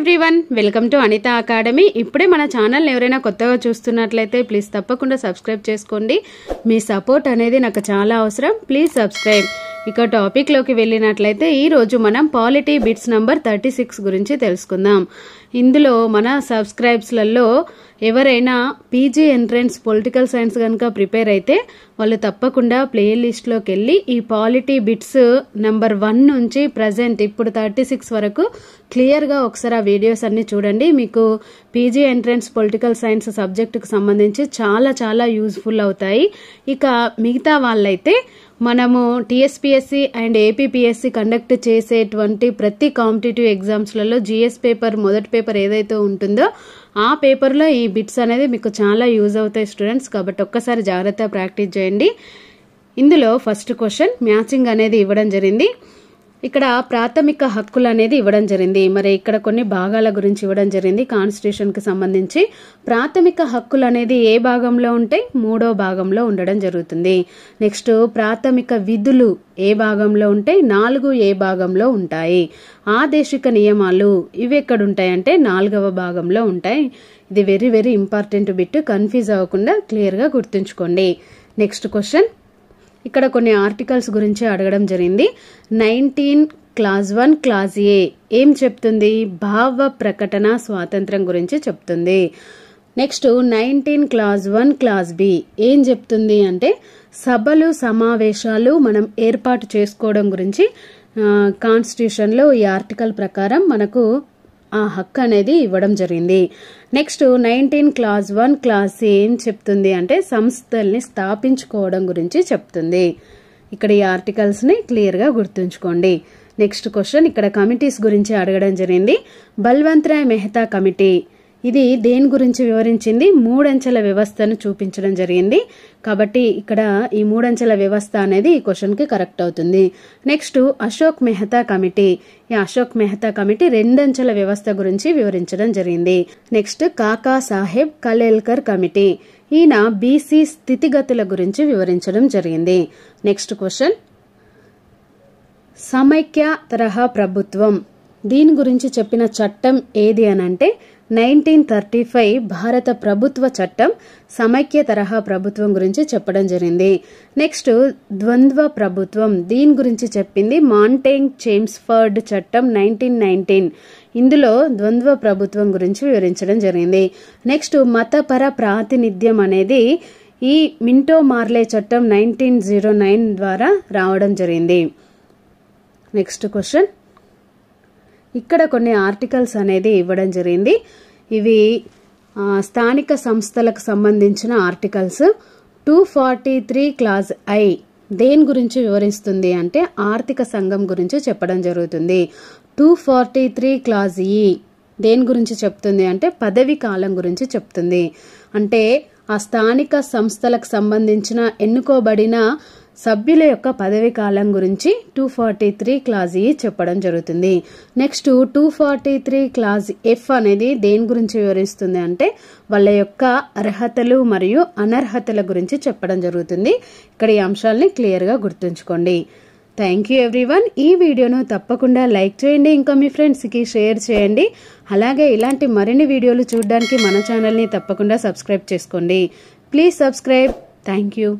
Everyone, welcome to Anitha academy. ఇప్పుడే మన channel ఎవరైనా కొత్తగా చూస్తున్నట్లయితే ప్లీజ్ తప్పకుండా సబ్స్క్రైబ్ చేసుకోండి. మీ సపోర్ట్ అనేది నాకు చాలా అవసరం. Please subscribe. ఇక టాపిక్లోకి వెళ్ళినట్లయితే ఈరోజు మనం పాలిటీ బిట్స్ నంబర్ 36 గురించి తెలుసుకుందాం. ఇందులో మన సబ్స్క్రైబ్స్లలో ఎవరైనా పీజీ ఎంట్రన్స్ పొలిటికల్ సైన్స్ కనుక ప్రిపేర్ అయితే వాళ్ళు తప్పకుండా ప్లేలిస్ట్లోకి వెళ్ళి ఈ పాలిటీ బిట్స్ నెంబర్ 1 నుంచి ప్రజెంట్ ఇప్పుడు 36 వరకు క్లియర్గా ఒకసారి ఆ వీడియోస్ అన్ని చూడండి. మీకు పీజీ ఎంట్రన్స్ పొలిటికల్ సైన్స్ సబ్జెక్టుకు సంబంధించి చాలా చాలా యూజ్ఫుల్ అవుతాయి. ఇక మిగతా వాళ్ళైతే మనము టీఎస్పీఎస్సీ అండ్ ఏపీపీఎస్సీ కండక్ట్ చేసేటువంటి ప్రతి కాంపిటేటివ్ ఎగ్జామ్స్లలో జిఎస్ పేపర్ మొదటి పేపర్ ఏదైతే ఉంటుందో ఆ పేపర్లో ఈ బిట్స్ అనేది మీకు చాలా యూజ్ అవుతాయి స్టూడెంట్స్. కాబట్టి ఒక్కసారి జాగ్రత్తగా ప్రాక్టీస్ చేయండి. ఇందులో ఫస్ట్ క్వశ్చన్ మ్యాచింగ్ అనేది ఇవ్వడం జరిగింది. ఇక్కడ ప్రాథమిక హక్కులు అనేది ఇవ్వడం జరిగింది. మరి ఇక్కడ కొన్ని భాగాల గురించి ఇవ్వడం జరిగింది. కాన్స్టిట్యూషన్ కి సంబంధించి ప్రాథమిక హక్కులు అనేది ఏ భాగంలో ఉంటాయి? 3వ భాగంలో ఉండడం జరుగుతుంది. నెక్స్ట్ ప్రాథమిక విధులు ఏ భాగంలో ఉంటాయి? 4A భాగంలో ఉంటాయి. ఆదేశిక నియమాలు ఇవి ఎక్కడ ఉంటాయి అంటే 4వ భాగంలో ఉంటాయి. ఇది very very important bit, confuse అవ్వకుండా క్లియర్ గా గుర్తుంచుకోండి. నెక్స్ట్ క్వశ్చన్, ఇక్కడ కొన్ని ఆర్టికల్స్ గురించి అడగడం జరిగింది. 19 క్లాజ్ 1 క్లాజ్ ఏ ఏం చెప్తుంది? భావ ప్రకటన స్వాతంత్రం గురించి చెప్తుంది. నెక్స్ట్ 19 క్లాజ్ 1 క్లాజ్ బి ఏం చెప్తుంది అంటే సభలు సమావేశాలు మనం ఏర్పాటు చేసుకోవడం గురించి కాన్స్టిట్యూషన్ లో ఈ ఆర్టికల్ ప్రకారం మనకు ఆ హక్కు అనేది ఇవ్వడం జరిగింది. నెక్స్ట్ 19 క్లాజ్ 1 క్లాజ్ ఏం చెప్తుంది అంటే సంస్థల్ని స్థాపించుకోవడం గురించి చెప్తుంది. ఇక్కడ ఈ ఆర్టికల్స్ ని క్లియర్ గా గుర్తుంచుకోండి. నెక్స్ట్ క్వశ్చన్, ఇక్కడ కమిటీస్ గురించి అడగడం జరిగింది. బల్వంత్ రాయ్ మెహతా కమిటీ ఇది దేని గురించి వివరించింది? 3 అంచెల వ్యవస్థను చూపించడం జరిగింది. కాబట్టి ఇక్కడ ఈ 3 అంచెల వ్యవస్థ అనేది ఈ క్వశ్చన్ కి కరెక్ట్ అవుతుంది. నెక్స్ట్ అశోక్ మెహతా కమిటీ, ఈ అశోక్ మెహతా కమిటీ 2 అంచెల వ్యవస్థ గురించి వివరించడం జరిగింది. నెక్స్ట్ కాకా సాహెబ్ కలేల్కర్ కమిటీ, ఈయన బీసీ స్థితిగతుల గురించి వివరించడం జరిగింది. నెక్స్ట్ క్వశ్చన్, సమైక్య తరహా ప్రభుత్వం దీని గురించి చెప్పిన చట్టం ఏది అనంటే 1935 భారత ప్రభుత్వ చట్టం సమైక్య తరహా ప్రభుత్వం గురించి చెప్పడం జరిగింది. నెక్స్ట్ ద్వంద్వ ప్రభుత్వం దీని గురించి చెప్పింది మాంటేగ్ చేమ్స్ఫర్డ్ చట్టం 1919. ఇందులో ద్వంద్వ ప్రభుత్వం గురించి వివరించడం జరిగింది. నెక్స్ట్ మతపర ప్రాతినిధ్యం అనేది ఈ మింటో మార్లే చట్టం 1909 ద్వారా రావడం జరిగింది. నెక్స్ట్ క్వశ్చన్, ఇక్కడ కొన్ని ఆర్టికల్స్ అనేది ఇవ్వడం జరిగింది. ఇవి స్థానిక సంస్థలకు సంబంధించిన ఆర్టికల్స్. 243 క్లాజ్ ఐ దేని గురించి వివరిస్తుంది అంటే ఆర్థిక సంఘం గురించి చెప్పడం జరుగుతుంది. 243 క్లాజ్ ఈ దేని గురించి చెప్తుంది అంటే పదవి కాలం గురించి చెప్తుంది. అంటే ఆ స్థానిక సంస్థలకు సంబంధించిన ఎన్నుకోబడిన సభ్యుల యొక్క పదవి కాలం గురించి 243 క్లాజ్ ఈ చెప్పడం జరుగుతుంది. నెక్స్ట్ 243 క్లాజ్ ఎఫ్ అనేది దేని గురించి వివరిస్తుంది అంటే వాళ్ళ యొక్క అర్హతలు మరియు అనర్హతల గురించి చెప్పడం జరుగుతుంది. ఇక్కడ ఈ అంశాలని క్లియర్ గా గుర్తుంచుకోండి. Thank you everyone. ఈ వీడియోను తప్పకుండా లైక్ చేయండి, ఇంకా మీ ఫ్రెండ్స్ కి షేర్ చేయండి. అలాగే ఇలాంటి మరిన్ని వీడియోలు చూడడానికి మన ఛానల్ ని తప్పకుండా సబ్స్క్రైబ్ చేసుకోండి. Please subscribe. Thank you.